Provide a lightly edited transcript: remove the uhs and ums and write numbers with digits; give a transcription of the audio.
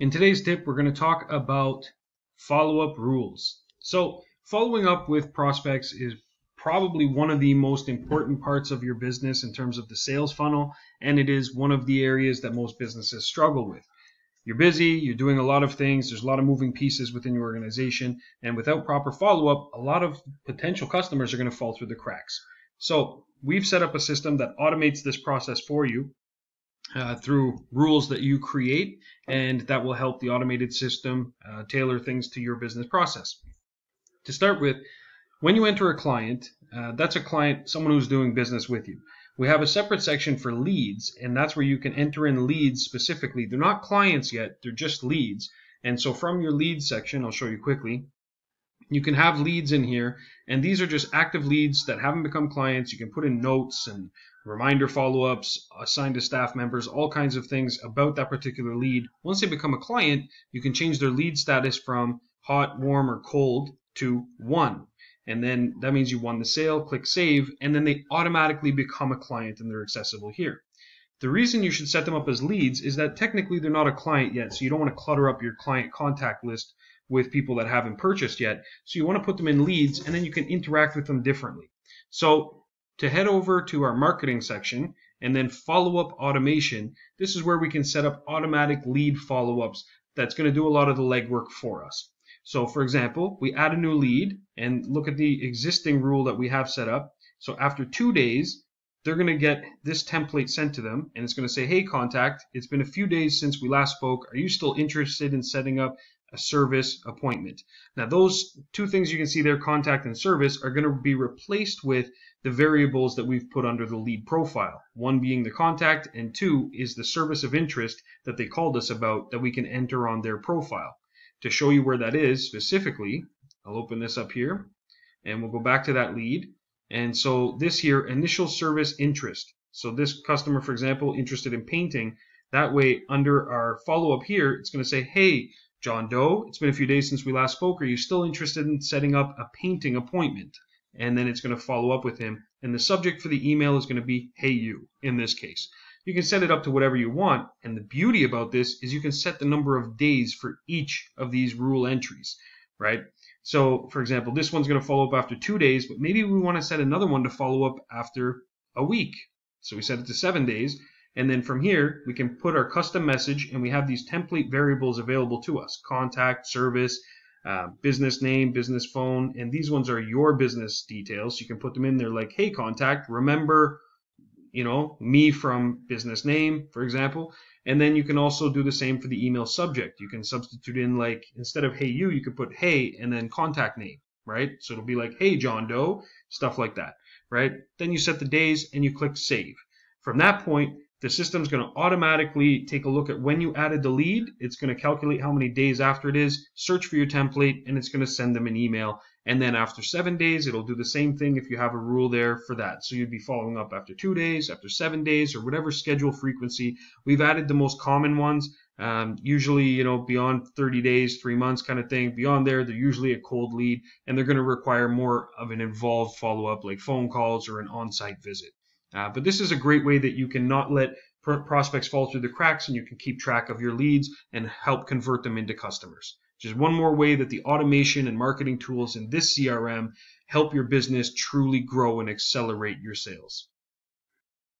In today's tip, we're going to talk about follow-up rules. So following up with prospects is probably one of the most important parts of your business in terms of the sales funnel, and it is one of the areas that most businesses struggle with. You're busy, you're doing a lot of things, there's a lot of moving pieces within your organization, and without proper follow-up, a lot of potential customers are going to fall through the cracks. So we've set up a system that automates this process for you through rules that you create, and that will help the automated system tailor things to your business process. To start with, when you enter a client, that's a client, someone who's doing business with you. We have a separate section for leads, and that's where you can enter in leads specifically. They're not clients yet, they're just leads. And so from your leads section, I'll show you quickly, you can have leads in here, and these are just active leads that haven't become clients. You can put in notes and reminder follow-ups, assigned to staff members, all kinds of things about that particular lead. Once they become a client, you can change their lead status from hot, warm, or cold to won. And then that means you won the sale, click save, and then they automatically become a client and they're accessible here. The reason you should set them up as leads is that technically they're not a client yet, so you don't want to clutter up your client contact list with people that haven't purchased yet. So you want to put them in leads, and then you can interact with them differently. So to head over to our marketing section and then follow-up automation, this is where we can set up automatic lead follow-ups that's going to do a lot of the legwork for us. So for example, we add a new lead and look at the existing rule that we have set up. So after 2 days, they're going to get this template sent to them, and it's going to say, hey contact, it's been a few days since we last spoke. Are you still interested in setting up a service appointment? Now those two things you can see there, contact and service, are going to be replaced with the variables that we've put under the lead profile. One being the contact, and two is the service of interest that they called us about that we can enter on their profile. To show you where that is specifically, I'll open this up here and we'll go back to that lead. And so this here, initial service interest. So this customer, for example, interested in painting, that way under our follow-up here, it's going to say, hey, John Doe, it's been a few days since we last spoke. Are you still interested in setting up a painting appointment? And then it's going to follow up with him. And the subject for the email is going to be, hey, you, in this case. You can set it up to whatever you want. And the beauty about this is you can set the number of days for each of these rule entries, right? So, for example, this one's going to follow up after 2 days, but maybe we want to set another one to follow up after a week. So we set it to 7 days. And then from here, we can put our custom message, and we have these template variables available to us: contact, service, business name, business phone, and these ones are your business details. You can put them in there like, hey, contact, remember, me from business name, for example. And then you can also do the same for the email subject. You can substitute in, like, instead of hey you, you could put hey and then contact name, right? So it'll be like, hey John Doe, stuff like that, right? Then you set the days and you click save. From that point, the system's going to automatically take a look at when you added the lead. It's going to calculate how many days after it is, search for your template, and it's going to send them an email. And then after 7 days, it'll do the same thing if you have a rule there for that. So you'd be following up after 2 days, after 7 days, or whatever schedule frequency. We've added the most common ones, usually, beyond 30 days, 3 months kind of thing. Beyond there, they're usually a cold lead, and they're going to require more of an involved follow-up, like phone calls or an on-site visit. But this is a great way that you can not let prospects fall through the cracks, and you can keep track of your leads and help convert them into customers. Just one more way that the automation and marketing tools in this CRM help your business truly grow and accelerate your sales.